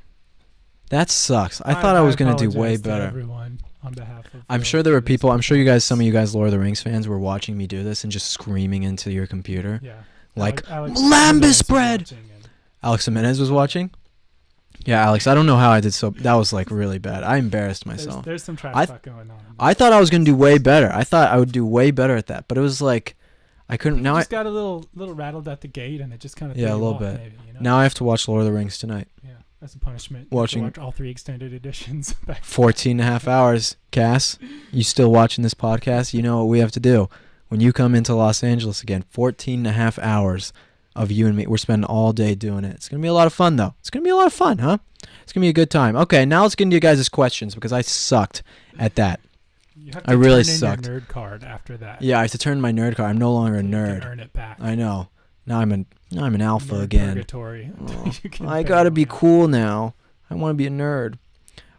That sucks. I thought I was going to do way apologize to better. everyone on behalf of. I'm sure there were people, I'm sure you guys, some of you guys Lord of the Rings fans were watching me do this and just screaming into your computer. Yeah. Like, Alex Lambus Jimenez was bread! watching and- Alex Jimenez was watching? Yeah, Alex, I don't know how I did so. That was like really bad. I embarrassed myself. There's some trash I- talk going on. I thought I was going to do way better. I thought I would do way better at that. But it was like, I couldn't. You Now just got a little rattled at the gate, and it just kind of Yeah, a little bit. Maybe, you know? Now I have to watch Lord of the Rings tonight. Yeah, that's a punishment. You have to Watching- watch all 3 extended editions. Back. 14 and a half hours. Cass, you still watching this podcast? You know what we have to do. When you come into Los Angeles again, 14 and a half hours of you and me. We're spending all day doing it. It's going to be a lot of fun, though. It's going to be a lot of fun, huh? It's going to be a good time. Okay, now let's get into you guys' questions because I sucked at that. You have I really turn in sucked. your nerd card after that. Yeah, I have to turn my nerd card. I'm no longer a so you can nerd. earn it back. I know. Now I'm an alpha Nerd again. Purgatory. Oh, You can I pay gotta on be it. cool now. I want to be a nerd.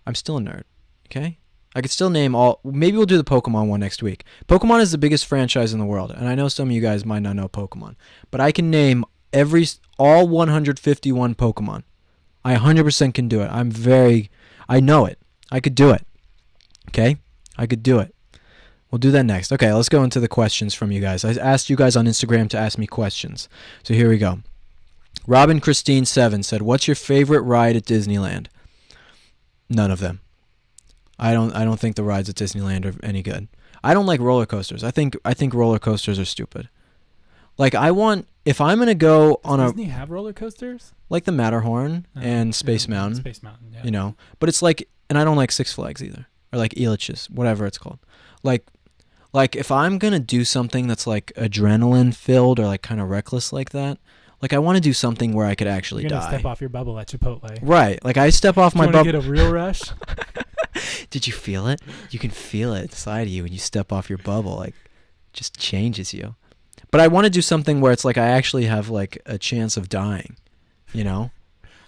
I'm still a nerd. Okay? I could still name all. Maybe we'll do the Pokemon one next week. Pokemon is the biggest franchise in the world, and I know some of you guys might not know Pokemon, but I can name all 151 Pokemon. I 100% can do it. I know it. I could do it. Okay? I could do it. We'll do that next. Okay, let's go into the questions from you guys. I asked you guys on Instagram to ask me questions. So here we go. Robin Christine 7 said, "What's your favorite ride at Disneyland?" None of them. I don't think the rides at Disneyland are any good. I don't like roller coasters. I think roller coasters are stupid. Like if I'm going to go on Does Disney have roller coasters? like the Matterhorn and Space Yeah, Mountain, Space Mountain, yeah. you know, but it's like, and I don't like Six Flags either, or like Elitch's, whatever it's called. Like if I'm going to do something that's like adrenaline filled or like kind of reckless like that, Like I want to do something where I could actually You're gonna die. step off your bubble at Chipotle. Right. Like I step off my Want to bubble. get a real rush? Did you feel it? You can feel it inside of you when you step off your bubble. Like, it just changes you. But I want to do something where it's like I actually have like a chance of dying, you know,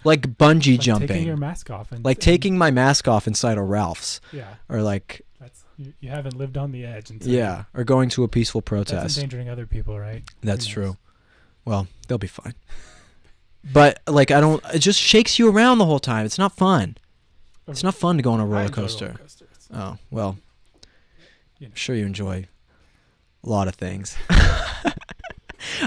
like bungee Like jumping, taking your mask off and like taking my mask off inside a Ralph's, Yeah, or like that's you haven't lived on the edge. Until yeah, or going to a peaceful that's protest. endangering other people, right? That's Who knows? true. Well, they'll be fine. But like I don't. It just shakes you around the whole time. It's not fun. It's not fun to go on a I roller enjoy coaster. roller coasters. Oh well, You know. I'm sure you enjoy a lot of things.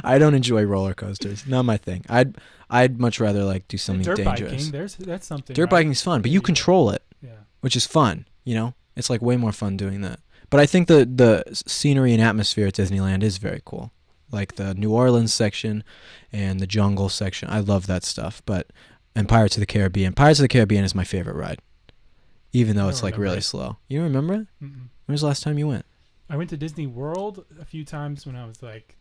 I don't enjoy roller coasters. Not my thing. I'd much rather like do something Dirt dangerous. biking, that's something. Dirt right? biking's fun, but you control it, Yeah. which is fun. You know, it's like way more fun doing that. But I think the scenery and atmosphere at Disneyland is very cool. Like the New Orleans section and the jungle section. I love that stuff. And Pirates of the Caribbean. Pirates of the Caribbean is my favorite ride. Even though I it's don't like remember really it. slow. You don't remember it? Mm-mm. When was the last time you went? I went to Disney World a few times when I was like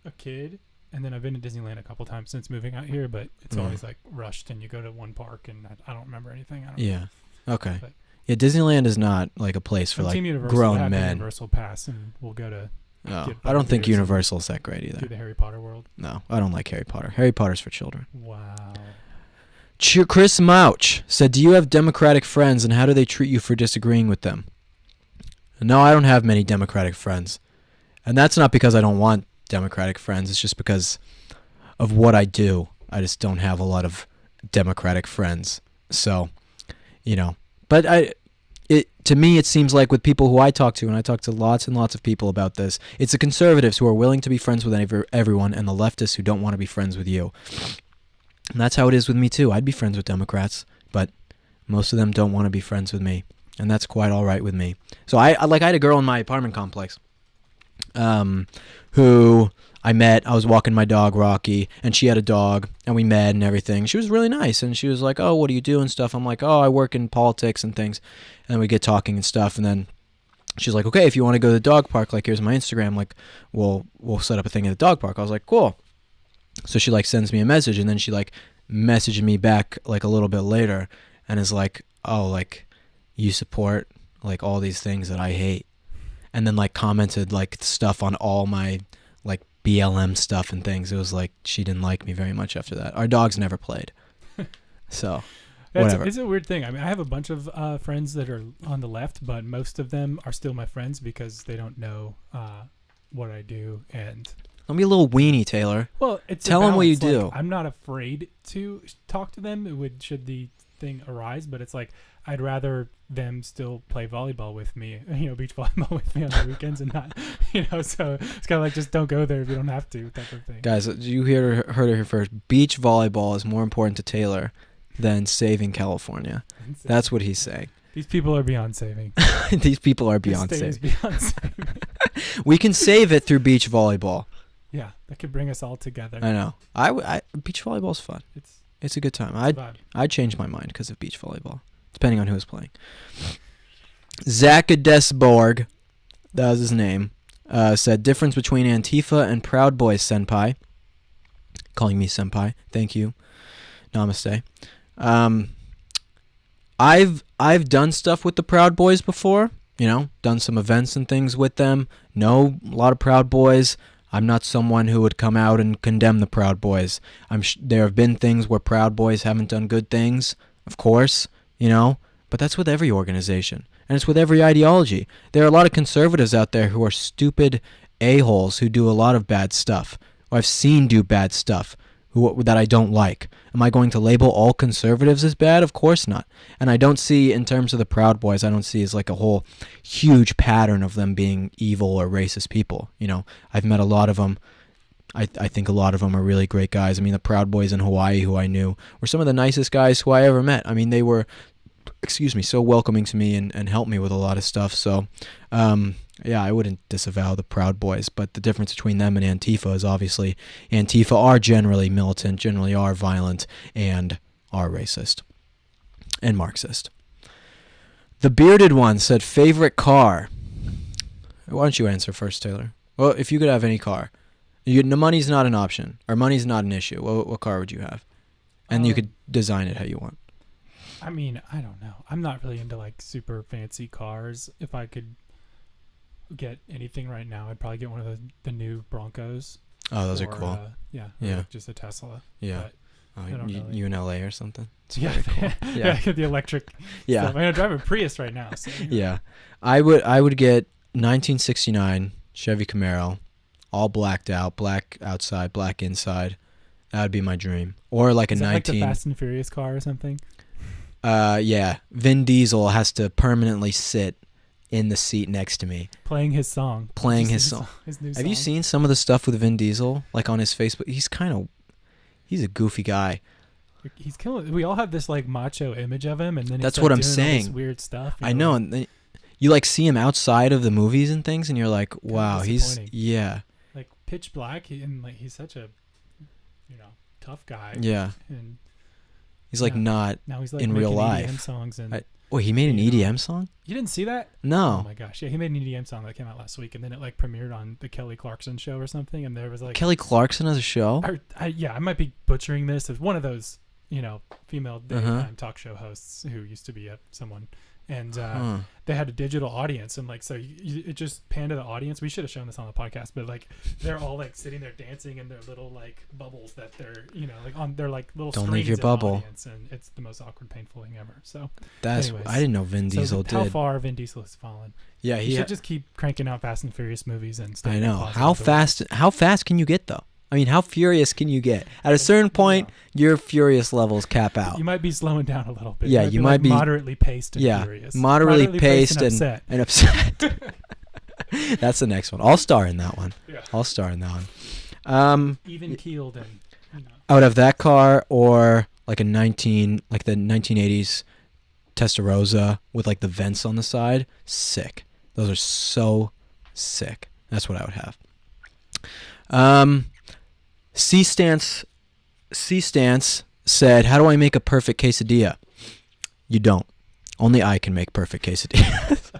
a kid, and then I've been to Disneyland a couple times since moving out here. But it's Yeah. always like rushed, and you go to one park, and I don't remember anything. I don't Yeah. Okay. But- Yeah, Disneyland is not like a place for I'm like Team Universal. I grown have the men. Universal Pass, and we'll go to Oh, get I don't think beers and Universal's that great do either. the Harry Potter world. No, I don't like Harry Potter. Harry Potter's for children. Wow. Chris Mouch said, "Do you have Democratic friends, and how do they treat you for disagreeing with them?" No, I don't have many Democratic friends, and that's not because I don't want Democratic friends. It's just because of what I do. I just don't have a lot of Democratic friends. So, you know, but to me, it seems like with people who I talk to, and I talk to lots and lots of people about this, it's the conservatives who are willing to be friends with everyone, and the leftists who don't want to be friends with you. And that's how it is with me too. I'd be friends with Democrats, but most of them don't want to be friends with me, and that's quite all right with me. So I had a girl in my apartment complex, who I met. I was walking my dog Rocky, and she had a dog, and we met and everything. She was really nice, and she was like, "Oh, what do you do and stuff?" I'm like, "Oh, I work in politics and things," and we get talking and stuff, and then she's like, "Okay, if you want to go to the dog park, like here's my Instagram, like we'll set up a thing at the dog park." I was like, "Cool." So she like sends me a message, and then she like messaged me back like a little bit later, and is like, "Oh, like you support like all these things that I hate," and then like commented like stuff on all my like BLM stuff and things. It was like she didn't like me very much after that. Our dogs never played, so whatever. It's a weird thing. I mean, I have a bunch of friends that are on the left, but most of them are still my friends because they don't know what I do. And Don't be a little weenie, Taylor. well, it's Tell 'em what you balance. do. Like, I'm not afraid to talk to them. Should the thing arise, but it's like I'd rather them still play volleyball with me, beach volleyball with me on the weekends, and not, So it's kind of like just don't go there if you don't have to, type of thing. Guys, you heard it here first. Beach volleyball is more important to Taylor than saving California. That's what he's saying. These people are beyond saving. These people are This beyond state is saving. beyond saving. We can save it through beach volleyball. Yeah, that could bring us all together. I know. Beach volleyball's fun. It's a good time. It's a vibe. I'd change my mind because of beach volleyball, depending on who's playing. Zakadesborg, that was his name, said, difference between Antifa and Proud Boys, senpai. Calling me senpai. Thank you. Namaste. I've done stuff with the Proud Boys before, done some events and things with them. Know a lot of Proud Boys. I'm not someone who would come out and condemn the Proud Boys. There have been things where Proud Boys haven't done good things, of course, but that's with every organization, and it's with every ideology. There are a lot of conservatives out there who are stupid a-holes who do a lot of bad stuff, who I've seen do bad stuff, that I don't like. Am I going to label all conservatives as bad? Of course not. And I don't see, in terms of the Proud Boys, I don't see as like a whole huge pattern of them being evil or racist people. I've met a lot of them. I think a lot of them are really great guys. I mean, the Proud Boys in Hawaii, who I knew, were some of the nicest guys who I ever met. I mean, they were, so welcoming to me and helped me with a lot of stuff. So, yeah, I wouldn't disavow the Proud Boys, but the difference between them and Antifa is obviously Antifa are generally militant, generally are violent, and are racist and Marxist. The Bearded One said, favorite car. Why don't you answer first, Taylor? Well, if you could have any car. The money's not an option, or money's not an issue. What car would you have? And you could design it how you want. I mean, I don't know. I'm not really into like super fancy cars. If I could get anything right now, I'd probably get one of the new Broncos. Oh, those are or, cool. Yeah. Yeah. Just a Tesla. Yeah. But I don't really- You in LA or something? It's yeah. very cool. Yeah. Get the electric. Yeah. Stuff. I mean, I drive a Prius right now. So, Yeah. I would get 1969 Chevy Camaro, all blacked out, black outside, black inside. That would be my dream. Or like a Is that 19 like the Fast and Furious car or something? Yeah. Vin Diesel has to permanently sit in the seat next to me. Playing his song. Playing Just his song. His new Have you song. seen some of the stuff with Vin Diesel? Like on his Facebook? He's a goofy guy. He's killing. We all have this like macho image of him, and then That's he's, like, what I'm doing all this saying. weird stuff. I know. And then you like see him outside of the movies and things, and you're like, wow, he's, disappointing. yeah. Like Pitch Black, and like he's such a, tough guy. Yeah. And He's like Yeah. not now he's like in making real life. EDM songs, and Wait, he made an You know. EDM song? you didn't see that? Oh No. my gosh, yeah, he made an EDM song that came out last week, and then it like premiered on the Kelly Clarkson show or something, and there was like Kelly Clarkson has a show? I might be butchering this. It's one of those, female daytime talk show hosts who used to be someone, and they had a digital audience, and like so it just panned to the audience. We should have shown this on the podcast, but like they're all like sitting there dancing in their little like bubbles that they're like on their like little Don't screens leave your in the bubble. audience, and it's the most awkward, painful thing ever. So I didn't know Vin Diesel how did. far Vin Diesel has fallen. Yeah, He should just keep cranking out Fast and Furious movies and stuff. I know. How fast can you get though? I mean, how furious can you get? At a certain point, your furious levels cap out. You might be slowing down a little bit. Yeah, you might like be moderately paced and yeah, furious. moderately paced upset. and upset. That's the next one. I'll star in that one. Yeah. I'll star in that one. Even keeled and I would have that car or like the 1980s Testarossa with like the vents on the side. Sick. Those are so sick. That's what I would have. C-Stance said, how do I make a perfect quesadilla? You don't. Only I can make perfect quesadillas.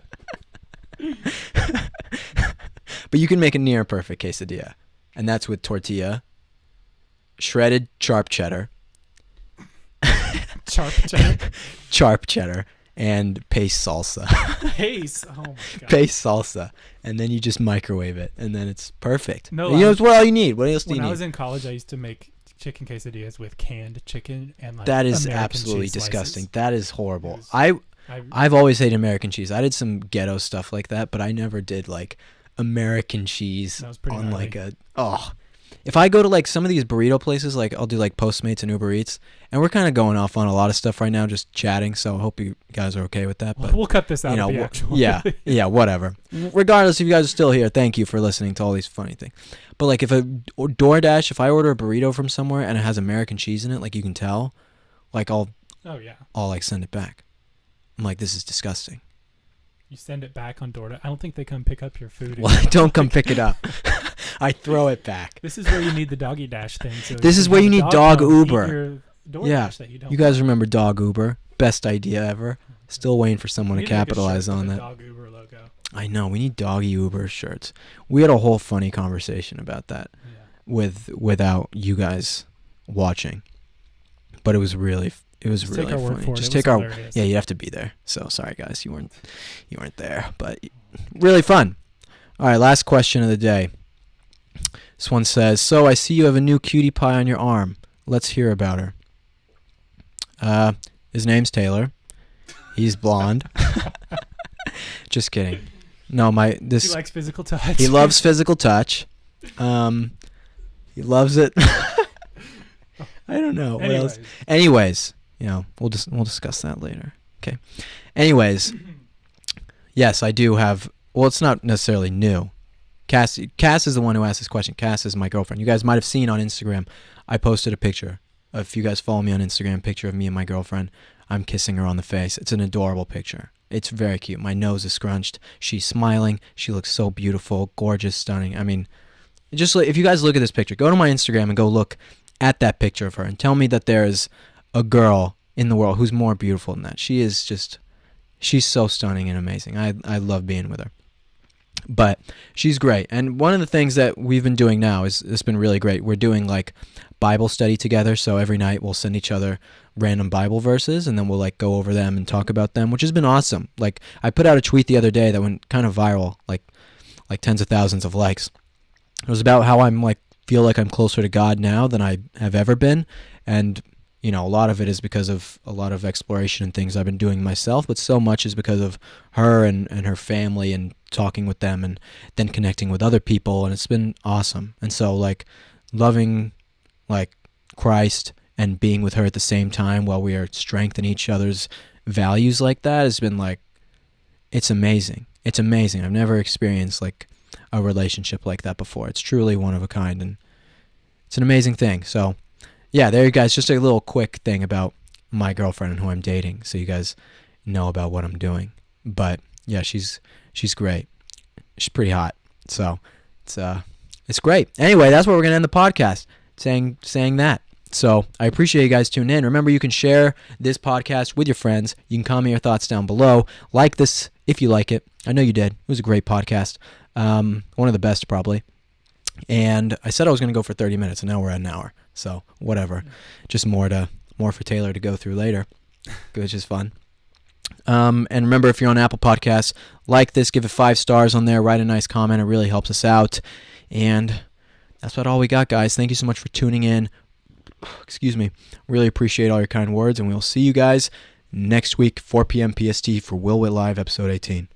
But you can make a near perfect quesadilla. And that's with tortilla, shredded sharp cheddar, sharp cheddar, and paste salsa. Pace. Oh my god. Paste salsa. And then you just microwave it. And then it's perfect. No, you know, it's what all you need. What else do When you I need? was in college, I used to make chicken quesadillas with canned chicken and like That is American absolutely cheese slices. disgusting. That is horrible. It was- I've always hated American cheese. I did some ghetto stuff like that, but I never did like American cheese That was pretty on gnarly. like a If I go to like some of these burrito places, like I'll do like Postmates and Uber Eats, and we're kind of going off on a lot of stuff right now, just chatting. So I hope you guys are okay with that. But we'll cut this out you know, of the actual. yeah, whatever. Regardless, if you guys are still here, thank you for listening to all these funny things. But like if if I order a burrito from somewhere and it has American cheese in it, like you can tell, like I'll like send it back. I'm like, this is disgusting. You send it back on DoorDash. I don't think they come pick up your food. Well, I don't come pick it up. I throw it back. This is where you need the doggy dash thing. So This is where you need dog Uber. DoorDash Yeah, that you don't. you guys remember dog Uber? Best idea ever. Still waiting for someone We to need make a capitalize shirt on with that. a dog Uber logo. I know, we need doggy Uber shirts. We had a whole funny conversation about that without you guys watching, but it was really Just take really our word funny. for it. Just It was take our hilarious. you have to be there. So sorry guys, you weren't there, but really fun. All right, last question of the day. This one says, so I see you have a new cutie pie on your arm. Let's hear about her. His name's Taylor. He's blonde. Just kidding. No, He likes physical touch. he loves physical touch. He loves it. I don't know what else. Anyways, we'll discuss that later. Okay. Anyways, yes, I do have. Well, it's not necessarily new. Cass is the one who asked this question. Cass is my girlfriend. You guys might have seen on Instagram. I posted a picture. If you guys follow me on Instagram, a picture of me and my girlfriend. I'm kissing her on the face. It's an adorable picture. It's very cute. My nose is scrunched. She's smiling. She looks so beautiful, gorgeous, stunning. I mean, just if you guys look at this picture, go to my Instagram and go look at that picture of her and tell me that there's a girl in the world who's more beautiful than that. She's so stunning and amazing. I love being with her. But she's great. And one of the things that we've been doing now is it's been really great. We're doing like Bible study together. So every night we'll send each other random Bible verses and then we'll like go over them and talk about them, which has been awesome. Like I put out a tweet the other day that went kind of viral, like tens of thousands of likes. It was about how I'm like feel like I'm closer to God now than I have ever been. And you know, a lot of it is because of a lot of exploration and things I've been doing myself, but so much is because of her and her family and talking with them and then connecting with other people, and it's been awesome. And so like loving like Christ and being with her at the same time while we are strengthening each other's values like that has been like, it's amazing. It's amazing. I've never experienced like a relationship like that before. It's truly one of a kind, and it's an amazing thing. So yeah, there you guys. Just a little quick thing about my girlfriend and who I'm dating, so you guys know about what I'm doing. But yeah, she's great. She's pretty hot. So it's great. Anyway, that's where we're gonna end the podcast, saying that. So I appreciate you guys tuning in. Remember, you can share this podcast with your friends. You can comment your thoughts down below. Like this if you like it. I know you did. It was a great podcast. One of the best probably. And I said I was going to go for 30 minutes, and now we're at an hour. So whatever, just more for Taylor to go through later, which is fun. And remember, if you're on Apple Podcasts, like this, give it 5 stars on there, write a nice comment. It really helps us out. And that's about all we got, guys. Thank you so much for tuning in. Excuse me. Really appreciate all your kind words, and we'll see you guys next week, 4 p.m. PST for Will Witt Live, episode 18.